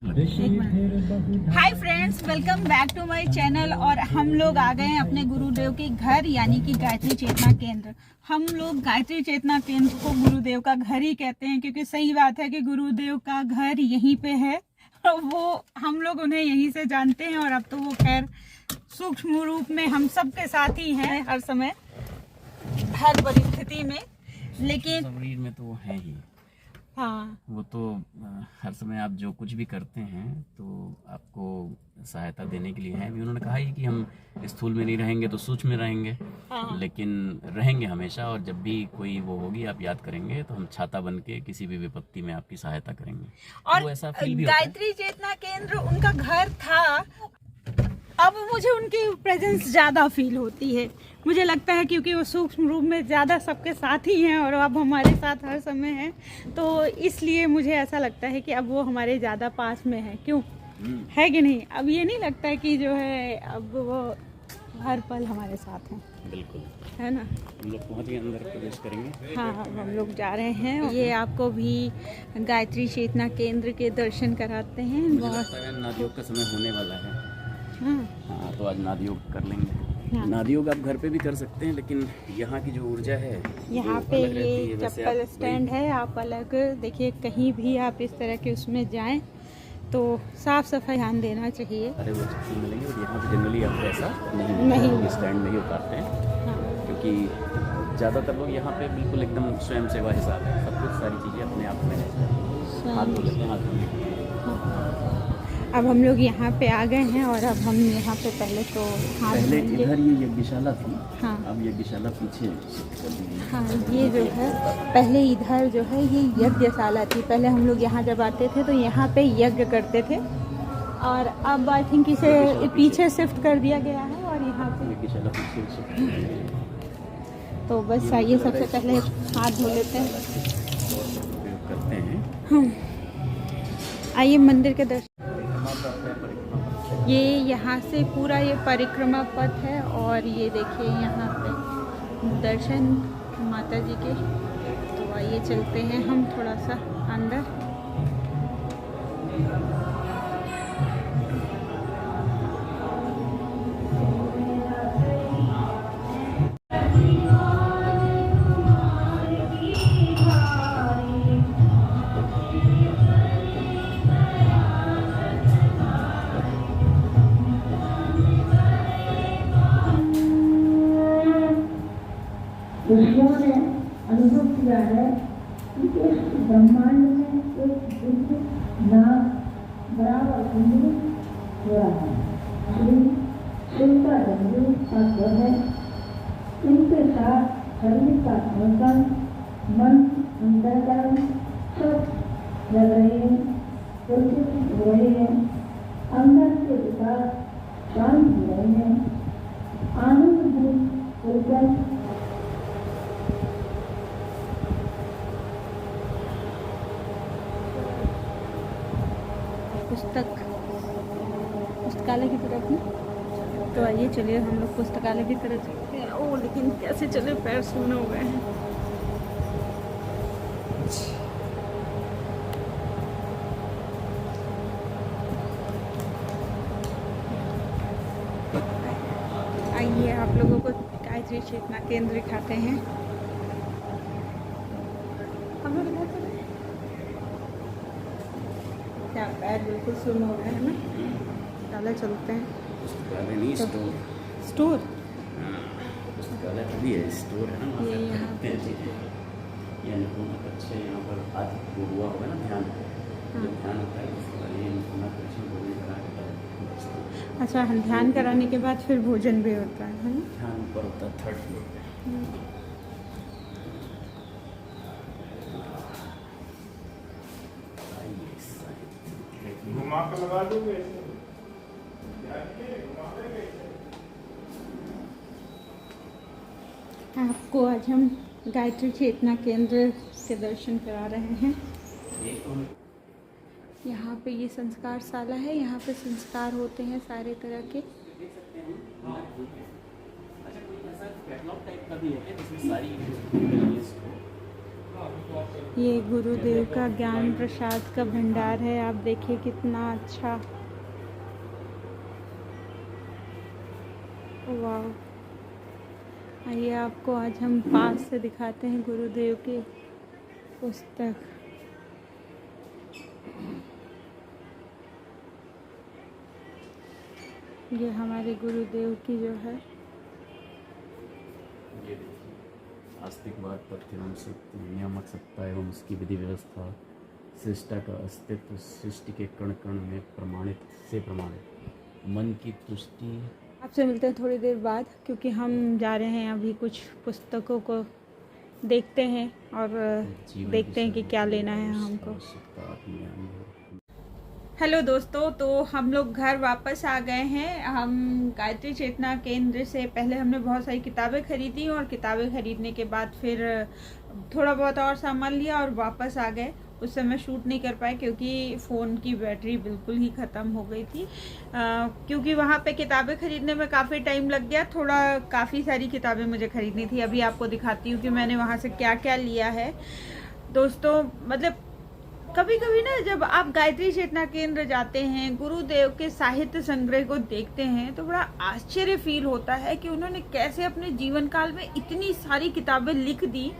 Hi friends, welcome back to my channel. और हम लोग आ गए हैं अपने गुरुदेव के घर, यानी कि गायत्री चेतना केंद्र। हम लोग गायत्री चेतना केंद्र को गुरुदेव का घर ही कहते हैं, क्योंकि सही बात है कि गुरुदेव का घर यहीं पे है। वो हम लोग उन्हें यहीं से जानते हैं, और अब तो वो खैर सूक्ष्म रूप में हम सबके साथ ही हैं, हर समय हर परिस्थिति में। लेकिन शरीर में तो वो है ही। हाँ, वो तो हर समय आप जो कुछ भी करते हैं तो आपको सहायता देने के लिए है भी। उन्होंने कहा ही कि हम स्थूल में नहीं रहेंगे तो सूक्ष्म में रहेंगे। हाँ। लेकिन रहेंगे हमेशा, और जब भी कोई वो होगी आप याद करेंगे तो हम छाता बन के किसी भी विपत्ति में आपकी सहायता करेंगे। और तो ऐसा फील भी होता है। गायत्री चेतना केंद्र उनका घर था, अब मुझे उनकी प्रेजेंस ज़्यादा फील होती है। मुझे लगता है क्योंकि वो सूक्ष्म रूप में ज़्यादा सबके साथ ही हैं, और अब हमारे साथ हर समय हैं, तो इसलिए मुझे ऐसा लगता है कि अब वो हमारे ज़्यादा पास में है। क्यों है कि नहीं? अब ये नहीं लगता है कि जो है अब वो हर पल हमारे साथ हैं। बिल्कुल, है ना? हम लोग बहुत ही अंदर प्रवेश करेंगे। हाँ, हम लोग जा रहे हैं। ये आपको भी गायत्री चेतना केंद्र के दर्शन कराते हैं। मुझे लगता है नादयोग का समय होने वाला है। हाँ, तो आज नादयोग कर लेंगे। हाँ। नादयोग आप घर पे भी कर सकते हैं, लेकिन यहाँ की जो ऊर्जा है यहाँ पे ये चप्पल स्टैंड है। आप अलग देखिए, कहीं भी आप इस तरह के उसमें जाएं तो साफ सफाई ध्यान देना चाहिए। अरे वो चप्पल मिलेंगे, और यहाँ पे जनरली आपको ऐसा नहीं स्टैंड में ही उतारते हैं। हाँ। क्योंकि ज़्यादातर लोग यहाँ पे बिल्कुल एकदम स्वयं सेवा हिसाब है, सब कुछ सारी चीज़ें अपने आप में है। हाथ धो लेते हैं, हाथ धोने के लिए। अब हम लोग यहाँ पे आ गए हैं, और अब हम यहाँ पे पहले तो पहले इधर ये यज्ञशाला थी। हाँ। अब यज्ञशाला पीछे शिफ्ट कर दी गई। हाँ, ये जो है पहले इधर जो है ये यज्ञशाला थी। पहले हम लोग यहाँ जब आते थे तो यहाँ पे यज्ञ करते थे, और अब आई थिंक इसे पीछे शिफ्ट कर दिया गया है, और यहाँ पे यज्ञशाला पीछे शिफ्ट कर दी गई। तो बस आइए सबसे पहले हाथ धो लेते हैं, उपयोग करते हैं। हाँ, आइए मंदिर के दर्शन। ये यहाँ से पूरा ये परिक्रमा पथ है, और ये देखिए यहाँ पे दर्शन माता जी के। तो आइए चलते हैं हम थोड़ा सा अंदर। ऋषियों ने अनुभव किया है कि इस ब्रह्मांड में एक दिव्य नाम बराबर कुंडली हुआ है। श्री शिव का जंगल का स्वर है। इनके साथ शरीर का धड़कन, मन, अंतर्करण सब लग रहे हैं, प्रदूषित हो रहे हैं। अंदर के विकास शांत हो रहे हैं। आनंद होकर पुस्तकालय की तरफ में। तो आइए चलिए हम लोग पुस्तकालय की तरफ चलते हैं। ओ, लेकिन कैसे चले, पैर सूने हो गए हैं। आइए आप लोगों को गायत्री चेतना केंद्र दिखाते हैं। हम लोग इधर चले, क्या पैर बिल्कुल सुन हो गए हैं ना। पुस्तकालय चलते हैं। पुस्तकालय नहीं, स्टोर। स्टोर? पुस्तकालय भी है, स्टोर है ना। ये यहाँ पे यानी बहुत अच्छे यहाँ पर आज वो हुआ होगा ना ध्यान। जब ध्यान होता है उसके बाद ये भोजन करा के। अच्छा, ध्यान कराने के बाद फिर भोजन भी होता है ना? ध्यान ऊपर होता है, 3rd फ्लोर पे। घुमा कर लगा दोगे। आपको आज हम गायत्री चेतना केंद्र के दर्शन करा रहे हैं। यहाँ पे ये संस्कार शाला है। यहाँ पे संस्कार होते हैं सारे तरह के। कैटलॉग टाइप का भी है जिसमें सारी ये गुरुदेव का ज्ञान प्रसाद का भंडार है। आप देखिए कितना अच्छा, वाह। आइए आपको आज हम पास से दिखाते हैं गुरुदेव की पुस्तक। ये हमारे गुरुदेव की जो है, ये देखिए, आस्तिकवाद, तथ्य एवं सत्य, नियामक सत्ता एवं उसकी विधि व्यवस्था, सृष्टा का अस्तित्व, सृष्टि के कण कण में प्रमाणित, मन की तुष्टि। आपसे मिलते हैं थोड़ी देर बाद, क्योंकि हम जा रहे हैं अभी कुछ पुस्तकों को देखते हैं और देखते हैं कि क्या लेना है हमको। हेलो दोस्तों, तो हम लोग घर वापस आ गए हैं। हम गायत्री चेतना केंद्र से पहले हमने बहुत सारी किताबें खरीदी और किताबें खरीदने के बाद फिर थोड़ा बहुत और सामान लिया और वापस आ गए। उस समय शूट नहीं कर पाए क्योंकि फ़ोन की बैटरी बिल्कुल ही ख़त्म हो गई थी। क्योंकि वहाँ पे किताबें खरीदने में काफ़ी टाइम लग गया। काफ़ी सारी किताबें मुझे खरीदनी थी। अभी आपको दिखाती हूँ कि मैंने वहाँ से क्या क्या लिया है। दोस्तों, मतलब कभी कभी ना जब आप गायत्री चेतना केंद्र जाते हैं, गुरुदेव के साहित्य संग्रह को देखते हैं, तो बड़ा आश्चर्य फील होता है कि उन्होंने कैसे अपने जीवन काल में इतनी सारी किताबें लिख दी।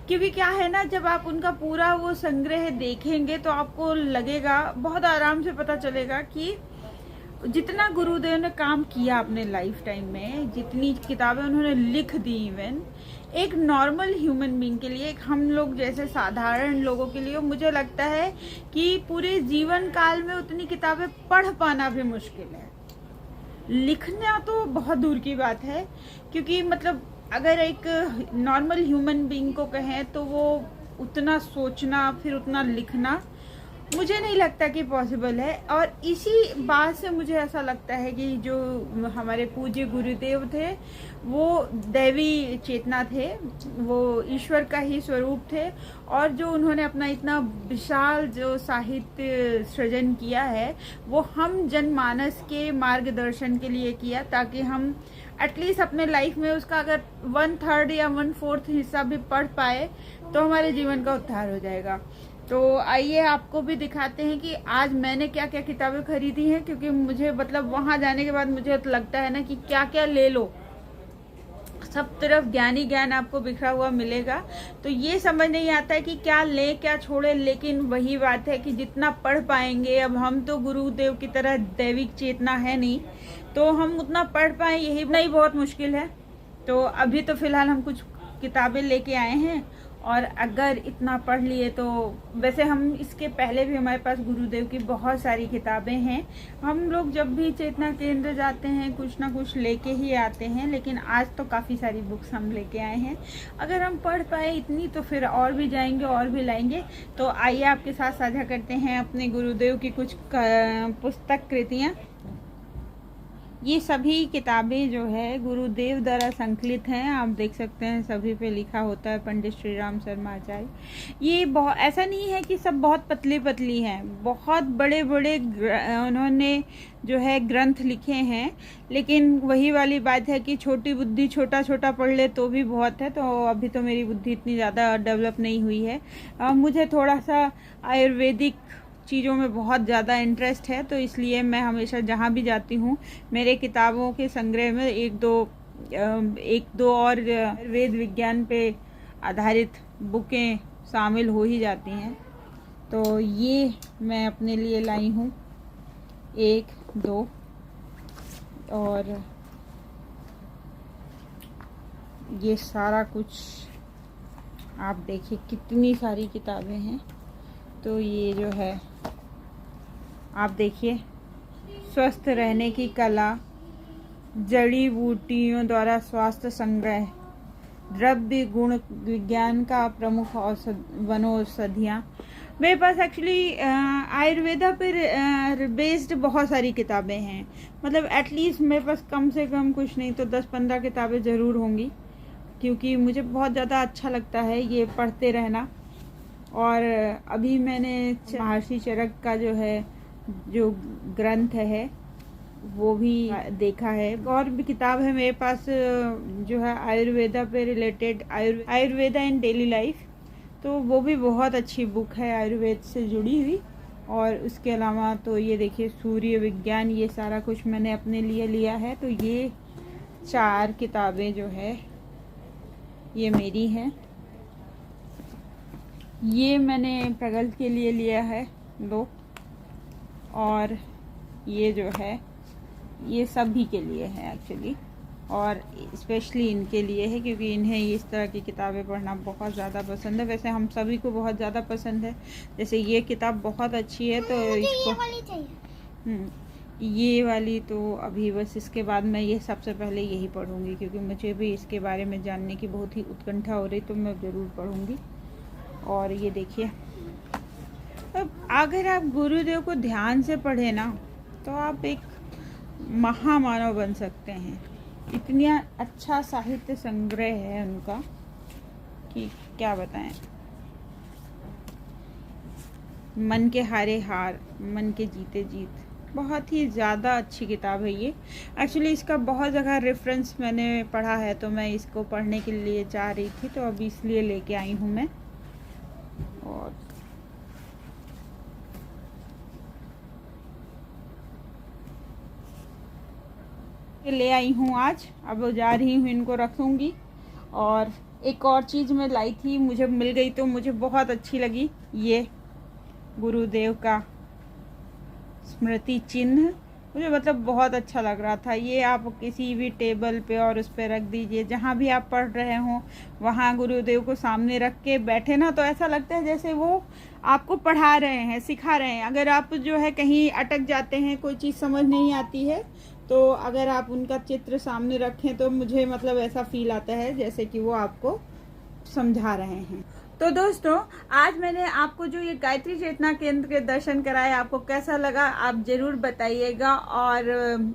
क्योंकि क्या है ना, जब आप उनका पूरा वो संग्रह देखेंगे तो आपको लगेगा, बहुत आराम से पता चलेगा कि जितना गुरुदेव ने काम किया अपने लाइफ टाइम में, जितनी किताबें उन्होंने लिख दी, इवन एक नॉर्मल ह्यूमन बीइंग के लिए, एक हम लोग जैसे साधारण लोगों के लिए, मुझे लगता है कि पूरे जीवन काल में उतनी किताबें पढ़ पाना भी मुश्किल है। लिखना तो बहुत दूर की बात है, क्योंकि मतलब अगर एक नॉर्मल ह्यूमन बीइंग को कहें तो वो उतना सोचना फिर उतना लिखना मुझे नहीं लगता कि पॉसिबल है। और इसी बात से मुझे ऐसा लगता है कि जो हमारे पूज्य गुरुदेव थे वो दैवी चेतना थे, वो ईश्वर का ही स्वरूप थे। और जो उन्होंने अपना इतना विशाल जो साहित्य सृजन किया है वो हम जनमानस के मार्गदर्शन के लिए किया, ताकि हम एटलीस्ट अपने लाइफ में उसका अगर 1/3 या 1/4 हिस्सा भी पढ़ पाए तो हमारे जीवन का उद्धार हो जाएगा। तो आइए आपको भी दिखाते हैं कि आज मैंने क्या क्या किताबें खरीदी हैं, क्योंकि मुझे मतलब वहां जाने के बाद मुझे तो लगता है ना कि क्या क्या ले लो, सब तरफ ज्ञानी ज्ञान आपको बिखरा हुआ मिलेगा। तो ये समझ नहीं आता है कि क्या लें क्या छोड़े, लेकिन वही बात है कि जितना पढ़ पाएंगे, अब हम तो गुरुदेव की तरह दैविक चेतना है नहीं, तो हम उतना पढ़ पाए यही नहीं बहुत मुश्किल है। तो अभी तो फिलहाल हम कुछ किताबें लेके आए हैं, और अगर इतना पढ़ लिए तो वैसे हम इसके पहले भी हमारे पास गुरुदेव की बहुत सारी किताबें हैं। हम लोग जब भी चेतना केंद्र जाते हैं कुछ ना कुछ लेके ही आते हैं, लेकिन आज तो काफ़ी सारी बुक्स हम लेके आए हैं। अगर हम पढ़ पाए इतनी तो फिर और भी जाएंगे और भी लाएंगे। तो आइए आपके साथ साझा करते हैं अपने गुरुदेव की कुछ पुस्तक कृतियाँ। ये सभी किताबें जो है गुरुदेव द्वारा संकलित हैं। आप देख सकते हैं सभी पे लिखा होता है पंडित श्री राम शर्मा आचार्य। ये बहुत ऐसा नहीं है कि सब बहुत पतली पतली हैं, बहुत बड़े बड़े उन्होंने जो है ग्रंथ लिखे हैं। लेकिन वही वाली बात है कि छोटी बुद्धि छोटा छोटा पढ़ ले तो भी बहुत है। तो अभी तो मेरी बुद्धि इतनी ज़्यादा डेवलप नहीं हुई है। मुझे थोड़ा सा आयुर्वेदिक चीज़ों में बहुत ज़्यादा इंटरेस्ट है, तो इसलिए मैं हमेशा जहाँ भी जाती हूँ मेरे किताबों के संग्रह में एक दो और वेद विज्ञान पे आधारित बुकें शामिल हो ही जाती हैं। तो ये मैं अपने लिए लाई हूँ 1, 2 और ये सारा कुछ आप देखिए कितनी सारी किताबें हैं। तो ये जो है आप देखिए, स्वस्थ रहने की कला, जड़ी बूटियों द्वारा स्वास्थ्य संग्रह, द्रव्य गुण विज्ञान का प्रमुख वनौषधियाँ। मेरे पास एक्चुअली आयुर्वेदा पर बेस्ड बहुत सारी किताबें हैं। मतलब एटलीस्ट मेरे पास कम से कम कुछ नहीं तो 10-15 किताबें ज़रूर होंगी, क्योंकि मुझे बहुत ज़्यादा अच्छा लगता है ये पढ़ते रहना। और अभी मैंने महर्षि चरक का जो ग्रंथ है वो भी देखा है। और भी किताब है मेरे पास जो है आयुर्वेदा पे रिलेटेड, आयुर्वेदा इन डेली लाइफ। तो वो भी बहुत अच्छी बुक है आयुर्वेद से जुड़ी हुई। और उसके अलावा तो ये देखिए सूर्य विज्ञान, ये सारा कुछ मैंने अपने लिए लिया है। तो ये 4 किताबें जो है ये मेरी हैं। ये मैंने प्रगल्भ के लिए लिया है 2, और ये जो है ये सभी के लिए है एक्चुअली, और स्पेशली इनके लिए है क्योंकि इन्हें इस तरह की किताबें पढ़ना बहुत ज़्यादा पसंद है। वैसे हम सभी को बहुत ज़्यादा पसंद है। जैसे ये किताब बहुत अच्छी है तो इसको, ये वाली चाहिए। ये वाली तो अभी बस इसके बाद मैं ये सबसे पहले यही पढ़ूंगी क्योंकि मुझे भी इसके बारे में जानने की बहुत ही उत्कंठा हो रही, तो मैं ज़रूर पढ़ूंगी। और ये देखिए, अब अगर आप गुरुदेव को ध्यान से पढ़े ना तो आप एक महामानव बन सकते हैं। इतना अच्छा साहित्य संग्रह है उनका कि क्या बताएं। मन के हारे हार, मन के जीते जीत, बहुत ही ज़्यादा अच्छी किताब है ये। एक्चुअली इसका बहुत जगह रेफरेंस मैंने पढ़ा है, तो मैं इसको पढ़ने के लिए चाह रही थी, तो अभी इसलिए लेके आई हूँ मैं। और ले आई हूँ आज, अब जा रही हूँ इनको रखूँगी। और एक और चीज़ मैं लाई थी, मुझे मिल गई तो मुझे बहुत अच्छी लगी, ये गुरुदेव का स्मृति चिन्ह। मुझे मतलब बहुत अच्छा लग रहा था। ये आप किसी भी टेबल पे और उस पर रख दीजिए, जहाँ भी आप पढ़ रहे हो वहाँ गुरुदेव को सामने रख के बैठे ना, तो ऐसा लगता है जैसे वो आपको पढ़ा रहे हैं, सिखा रहे हैं। अगर आप जो है कहीं अटक जाते हैं, कोई चीज़ समझ नहीं आती है, तो अगर आप उनका चित्र सामने रखें तो मुझे मतलब ऐसा फील आता है जैसे कि वो आपको समझा रहे हैं। तो दोस्तों, आज मैंने आपको जो ये गायत्री चेतना केंद्र के दर्शन कराए, आपको कैसा लगा आप ज़रूर बताइएगा। और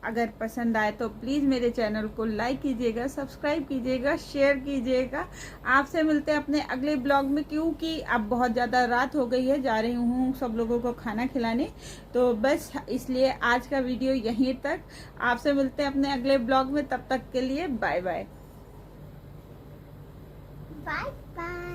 अगर पसंद आए तो प्लीज़ मेरे चैनल को लाइक कीजिएगा, सब्सक्राइब कीजिएगा, शेयर कीजिएगा। आपसे मिलते हैं अपने अगले ब्लॉग में, क्योंकि अब बहुत ज़्यादा रात हो गई है, जा रही हूँ सब लोगों को खाना खिलाने। तो बस इसलिए आज का वीडियो यहीं तक। आपसे मिलते हैं अपने अगले ब्लॉग में, तब तक के लिए बाय बाय। Bye bye.